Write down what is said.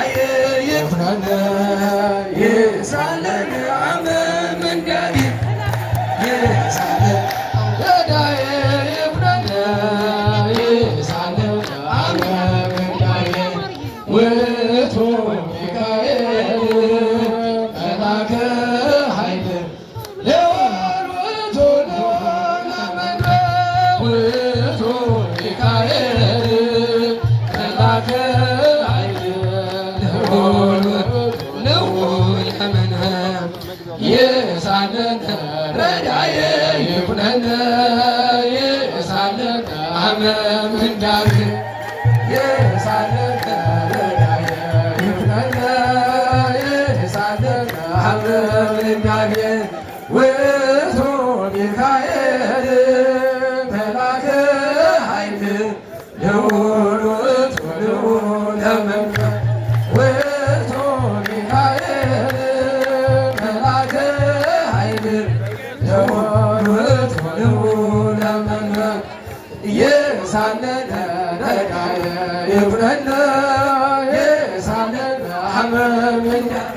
ረዳዬ ይኩነነ ይሳለን አመ መንጋሪ ይሳለን ረዳዬ ይኩነነ ይሳለን አመ መንጋሪ ውእቱ ሚካኤል መልአከ ኃይል ለወርውእቱ ለመንበር ውእቱ ሚካኤል መልአከ ኃይል ለወርውእቱ ለመንበር ይሳለን ረዳዬ ይኩነነ ይሳለን አመ መንጋሪ ይሳለን ረዳዬ ይኩነነ ይሳለን አመ መንጋሪ ውእቱ ሚካኤል መልአከ ኃይል ለወርውእቱ ለመንበር ውእቱ ሚካኤል መልአከ ኃይል ለወርውእቱ ለመንበር ይሳለን ረዳዬ ይኩነነ ይሳለን አመ መንጋሪ